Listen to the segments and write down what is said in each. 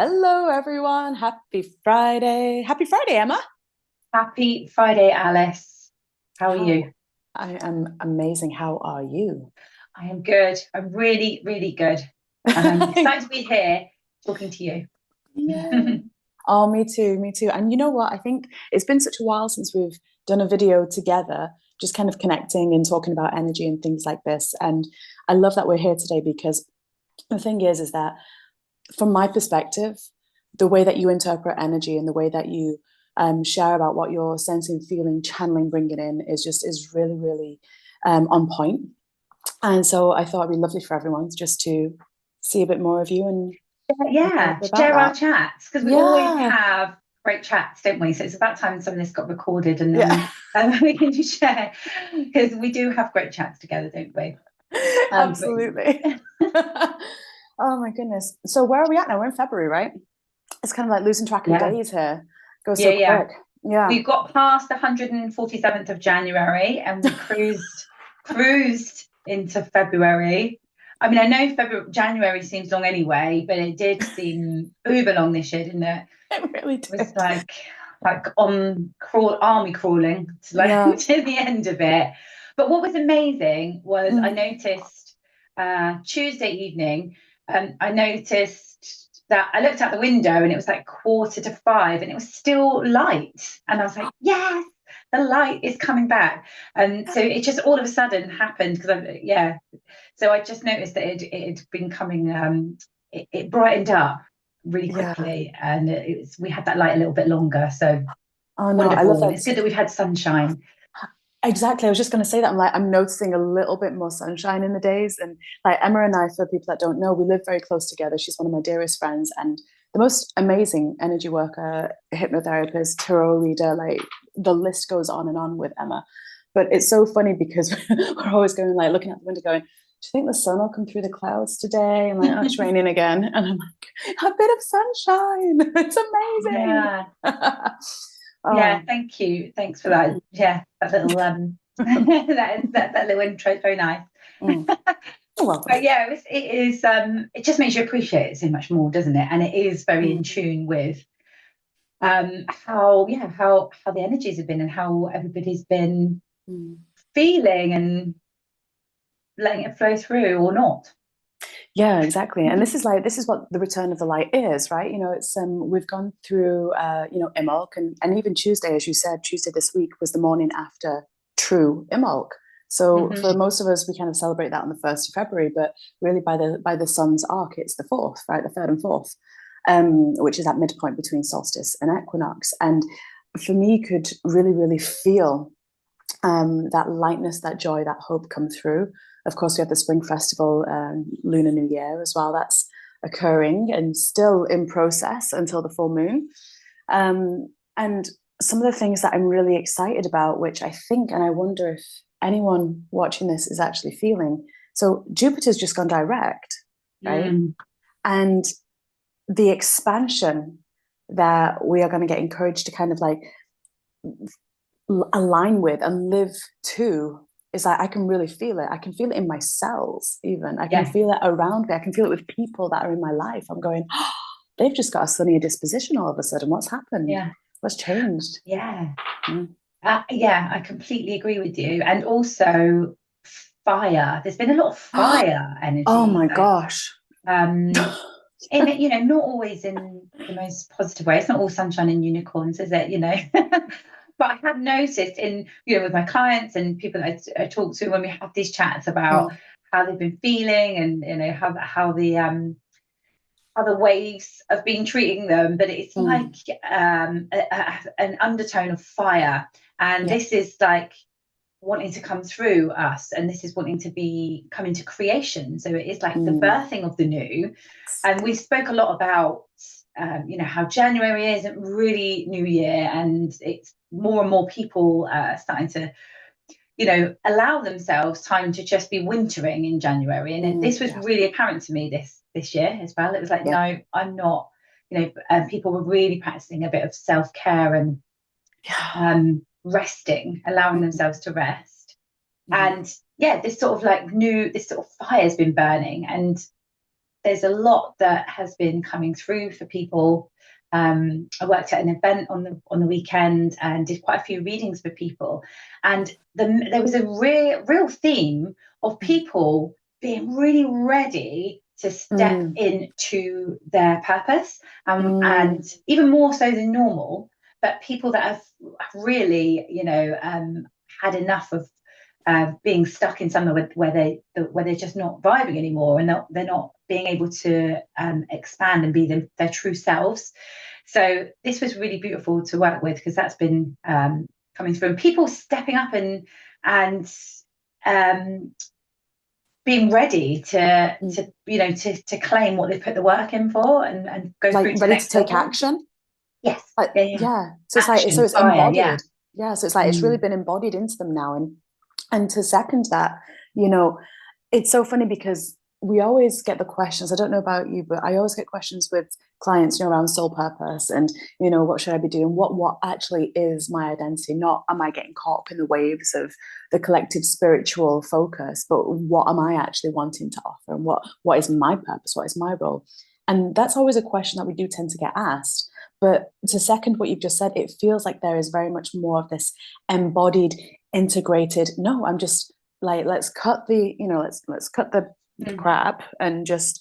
Hello, everyone. Happy Friday. Happy Friday, Emma. Happy Friday, Alice. How are How you? I am amazing. How are you? I am good. I'm really, really good. And I'm excited to be here talking to you. Yay. Oh, me too. Me too. And you know what? I think it's been such a while since we've done a video together, just kind of connecting and talking about energy and things like this. And I love that we're here today because the thing is that from my perspective, the way that you interpret energy and the way that you share about what you're sensing, feeling, channeling, bringing in is really, really on point. And so I thought it'd be lovely for everyone just to see a bit more of you and learn a little Yeah, bit about share our that. chats because we always Yeah, have great chats, don't we? So it's about time some of this got recorded and yeah, then we can just share because we do have great chats together, don't we? But absolutely. Oh my goodness. So where are we at now? We're in February, right? It's kind of like losing track of yeah, days here. Goes yeah, so yeah. quick. Yeah. We got past the 147th of January and we cruised into February. I mean, I know January seems long anyway, but it did seem uber long this year, didn't it? It really It was did. like on army crawling to like Yeah. to the end of it. But what was amazing was I Mm. noticed Tuesday evening, I noticed that I looked out the window and it was like 4:45 and it was still light. And I was like, yes, the light is coming back. And so it just all of a sudden happened because yeah. So I just noticed that it had been coming, it brightened up really Yeah. quickly and we had that light a little bit longer. So Oh no, I love wonderful. And that. it's good that we've had sunshine. Exactly. I was just going to say that. I'm noticing a little bit more sunshine in the days. And like Emma and I, for people that don't know, we live very close together. She's one of my dearest friends and the most amazing energy worker, hypnotherapist, tarot reader. Like the list goes on and on with Emma. But it's so funny because we're always going like looking out the window going, do you think the sun will come through the clouds today? I'm like, oh, it's raining again. And I'm like, a bit of sunshine. It's amazing. Yeah. Yeah, Oh. thank you. Thanks for that. Yeah, that little that little intro is very nice. Mm. You're welcome. But yeah, it just makes you appreciate it so much more, doesn't it? And it is very in Mm. tune with how the energies have been and how everybody's been Mm. feeling and letting it flow through or not. Yeah, exactly. And this is what the return of the light is, right? It's we've gone through Imbolc and even Tuesday, as you said, Tuesday this week was the morning after true Imbolc. So for Hmm. most of us, we kind of celebrate that on the 1st of February, but really by the sun's arc, it's the fourth, right? The third and fourth, which is that midpoint between solstice and equinox. And for me, could really, really feel that lightness, that joy, that hope come through. Of course, we have the Spring Festival, Lunar New Year as well. That's occurring and still in process until the full moon. And some of the things that I'm really excited about, which I think, and I wonder if anyone watching this is actually feeling. So Jupiter's just gone direct, right? Mm. And the expansion that we are going to get encouraged to kind of like align with and live to is like I can really feel it. I can feel it in my cells, even. I can Yeah, feel it around me. I can feel it with people that are in my life. I'm going, oh, they've just got a sunnier disposition all of a sudden. What's happened? yeah, What's changed? yeah. Mm. Yeah, I completely agree with you. And also fire. There's been a lot of fire Oh energy. my Like, gosh. um, in not always in the most positive way. It's not all sunshine and unicorns, is it? But I have noticed with my clients and people that I talk to when we have these chats about Mm, how they've been feeling and how the waves have been treating them, but it's like mm. an undertone of fire. And Yeah. this is like wanting to come through us, and this is wanting to come into creation. So it is like the Mm. birthing of the new. And we spoke a lot about, how January isn't really New Year, and it's more and more people starting to allow themselves time to just be wintering in January. And this was Yeah. really apparent to me this year as well. It was like, Yeah. no, I'm not. People were really practicing a bit of self-care and Yeah. resting, allowing Mm, themselves to rest. mm, And yeah, this sort of fire has been burning, and there's a lot that has been coming through for people. I worked at an event on the weekend and did quite a few readings for people, and there was a real theme of people being really ready to step into their purpose, and even more so than normal. But people that have really, had enough of being stuck in somewhere where they're just not vibing anymore, and they're not being able to expand and be their true selves. So this was really beautiful to work with, because that's been coming through, and people stepping up and being ready to claim what they've put the work in for, and go like through to ready the to next take level. action. Yes. Like, yeah. So it's Action, so it's fire, embodied. So it's like it's really been embodied into them now. And to second that, it's so funny because we always get the questions. I don't know about you, but I always get questions with clients, around soul purpose and, what should I be doing? What actually is my identity? Not, am I getting caught up in the waves of the collective spiritual focus, but what am I actually wanting to offer? And what is my purpose? What is my role? And that's always a question that we do tend to get asked. But to second what you've just said, it feels like there is very much more of this embodied, integrated, no, I'm just like, let's cut the, let's cut the crap and just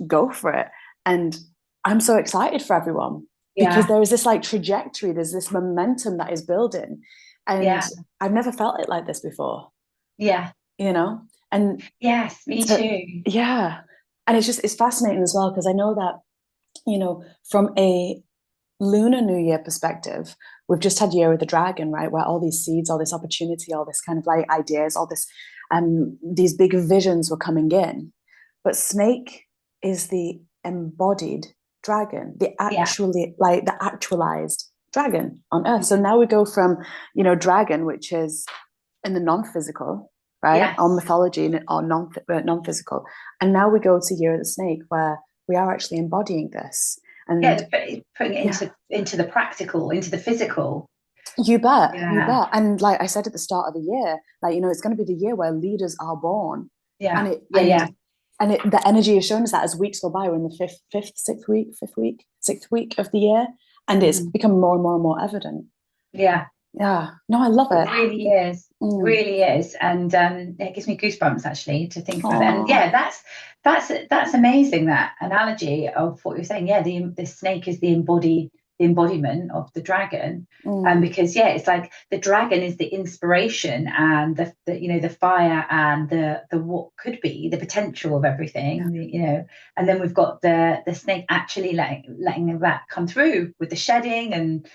go for it. And I'm so excited for everyone because there is this like trajectory, there's this momentum that is building. And I've never felt it like this before. Yeah. And yes, me too. Yeah. And it's fascinating as well, because I know that, from a Lunar New Year perspective, we've just had Year of the Dragon, right? Where all these seeds, all this opportunity, all this kind of like ideas, all this, these big visions were coming in. But Snake is the embodied dragon, the actualized dragon on Earth. So now we go from, dragon, which is in the non-physical, right? On mythology or non-physical. And now we go to Year of the Snake, where we are actually embodying this. And putting it into the practical, into the physical. You bet. And like I said at the start of the year, like, it's going to be the year where leaders are born. And the energy is showing us that as weeks go by. We're in the sixth week of the year, and it's become more and more and more evident. No, I love it. It really is. Really is. And it gives me goosebumps actually to think about it. And that's amazing, that analogy of what you're saying. The snake is the embodiment of the dragon. Because it's like the dragon is the inspiration and the fire and the what could be, the potential of everything, and then we've got the snake actually letting that come through with the shedding. And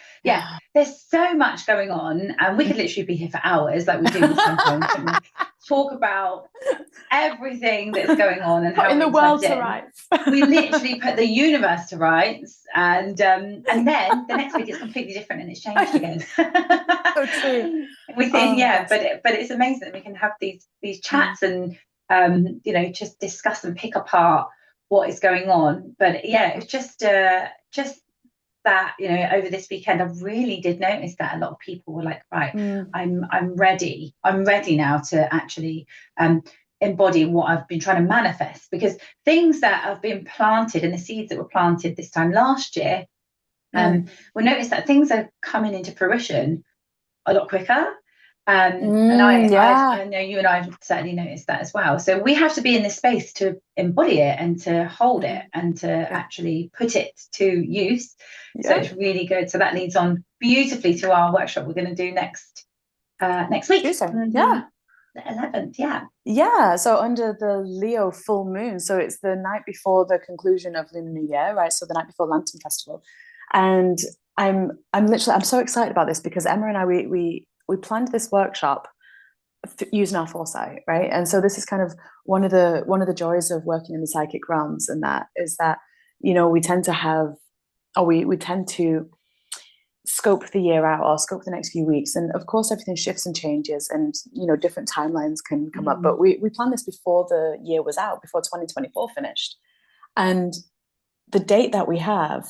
there's so much going on, and we could literally be here for hours, like we do sometimes, and talk about everything that's going on and how in the world to rights. We literally put the universe to rights, and then the next week it's completely different and it's changed again. So true. We think, but it's amazing that we can have these chats and just discuss and pick apart what is going on. But it's just that, over this weekend I really did notice that a lot of people were like, right, I'm ready now to actually embody what I've been trying to manifest, because things that have been planted and the seeds that were planted this time last year, we noticed that things are coming into fruition a lot quicker. And I know you and I have certainly noticed that as well. So we have to be in this space to embody it and to hold it and to actually put it to use. So it's really good. So that leads on beautifully to our workshop we're going to do next week. Tuesday. The 11th. So under the Leo full moon, so it's the night before the conclusion of Lunar New Year, right? So the night before Lantern Festival. And I'm so excited about this because Emma and I, we planned this workshop using our foresight, right? And so this is kind of one of the joys of working in the psychic realms, and that is that, we tend to scope the year out or scope the next few weeks, and of course everything shifts and changes, and different timelines can come up, but we planned this before the year was out, before 2024 finished. And the date that we have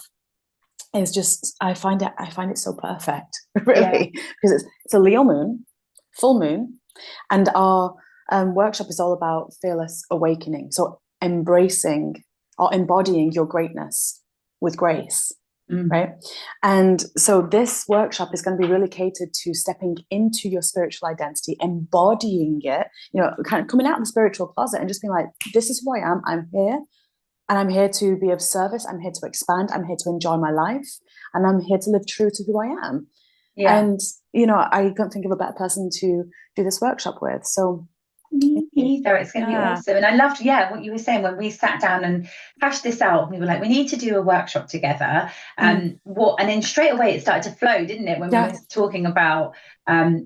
is just, I find it so perfect, really, because it's a Leo moon, full moon, and our workshop is all about fearless awakening, so embracing or embodying your greatness with grace. Mm. Right. And so this workshop is going to be really catered to stepping into your spiritual identity, embodying it, kind of coming out of the spiritual closet and just being like, this is who I am. I'm here and I'm here to be of service. I'm here to expand. I'm here to enjoy my life and I'm here to live true to who I am. Yeah. And, I can't think of a better person to do this workshop with. So me either. It's going to be awesome. And I loved, what you were saying when we sat down and hashed this out. We were like, we need to do a workshop together. And then straight away it started to flow, didn't it? When we were talking about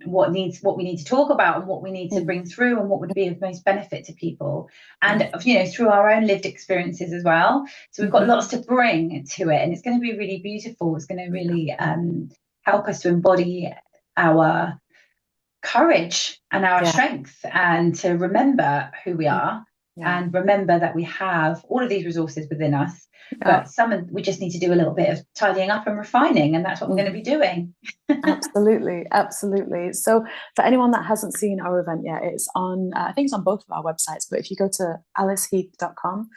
what we need to talk about and what we need to bring through and what would be of most benefit to people, and through our own lived experiences as well. So we've got lots to bring to it, and it's going to be really beautiful. It's going to really help us to embody our courage and our strength, and to remember who we are, and remember that we have all of these resources within us, but we just need to do a little bit of tidying up and refining, and that's what we're going to be doing. Absolutely. So for anyone that hasn't seen our event yet, it's on I think it's on both of our websites, but if you go to aliceheath.com,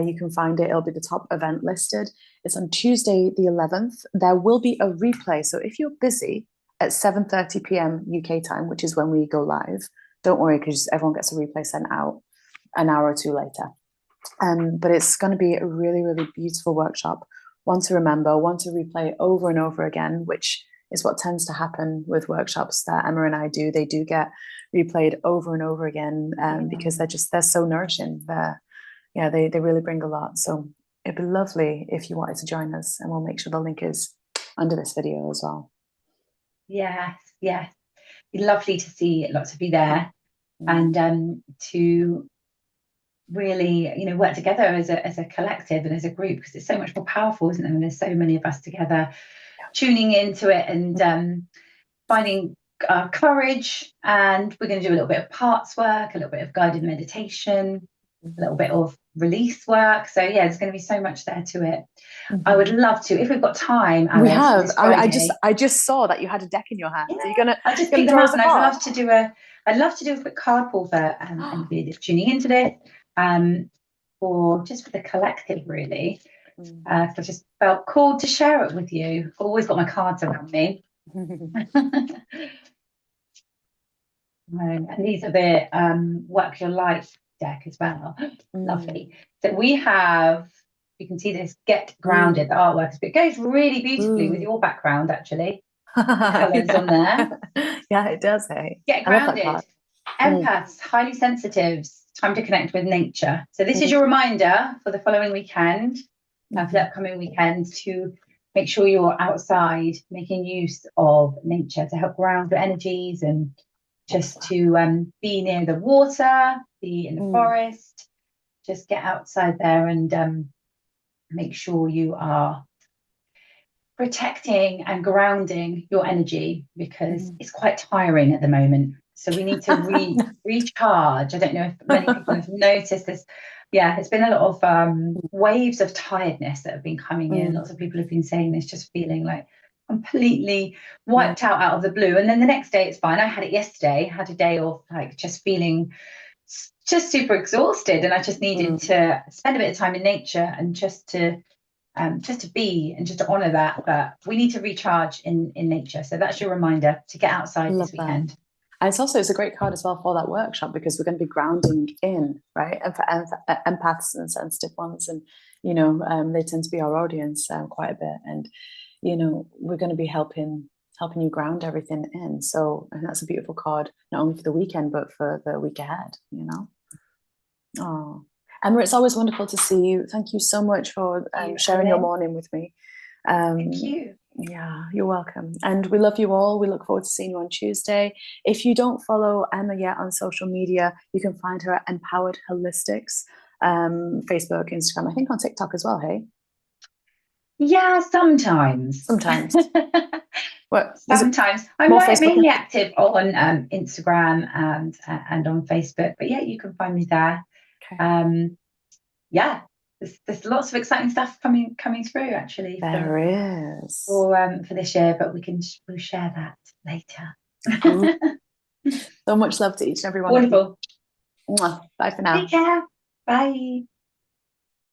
you can find it. It'll be the top event listed. It's on Tuesday the 11th. There will be a replay, so if you're busy at 7:30 p.m. UK time, which is when we go live, don't worry, because everyone gets a replay sent out an hour or two later. But it's going to be a really, really beautiful workshop, one to remember, one to replay over and over again, which is what tends to happen with workshops that Emma and I do. They do get replayed over and over again, because they're so nourishing. They really bring a lot. So it'd be lovely if you wanted to join us, and we'll make sure the link is under this video as well. Yes, it'd be lovely to see lots of you there, and to really, work together as a collective and as a group, because it's so much more powerful, isn't it? When there's so many of us together tuning into it and finding courage. And we're going to do a little bit of parts work, a little bit of guided meditation, a little bit of release work. So there's going to be so much there to it. I would love to, if we've got time, Alice, we have. I just saw that you had a deck in your hand. So you're gonna. I just picked them up, and I'd love to do a quick card pull for anybody that's tuning into this, or just for the collective, really. I just felt called to share it with you. I've always got my cards around me. And these are the Work Your Life deck as well. Lovely. So we have, you can see this, Get Grounded, the artwork. It goes really beautifully with your background, actually. Colours on there. Yeah, it does, hey. Get grounded. Empaths, highly sensitives, time to connect with nature. So this is your reminder for the following weekend, for the upcoming weekend, to make sure you're outside, making use of nature to help ground your energies, and just to be near the water, be in the forest, just get outside there and make sure you are protecting and grounding your energy, because it's quite tiring at the moment. So we need to recharge. I don't know if many people have noticed this. It's been a lot of waves of tiredness that have been coming in. Lots of people have been saying this, just feeling like completely wiped out of the blue. And then the next day it's fine. I had it yesterday, had a day of like just feeling just super exhausted, and I just needed to spend a bit of time in nature and just to be and just to honor that. But we need to recharge in nature. So that's your reminder to get outside this weekend. And it's a great card as well for that workshop, because we're going to be grounding in, right? And for empaths and sensitive ones, and they tend to be our audience quite a bit, and we're going to be helping you ground everything in. So, and that's a beautiful card, not only for the weekend but for the week ahead. Oh, Emma, it's always wonderful to see you. Thank you so much for sharing your morning with me. Thank you. Yeah, you're welcome. And we love you all. We look forward to seeing you on Tuesday. If you don't follow Emma yet on social media, you can find her at Empowered Holistics, Facebook, Instagram, I think on TikTok as well, hey? Yeah, sometimes. Sometimes. Sometimes. I'm mainly active on Instagram and on Facebook, but you can find me there. Okay. There's lots of exciting stuff coming through, actually. There is. For this year, but we'll share that later. So much love to each and every one. Wonderful. Bye for now. Take care. Bye.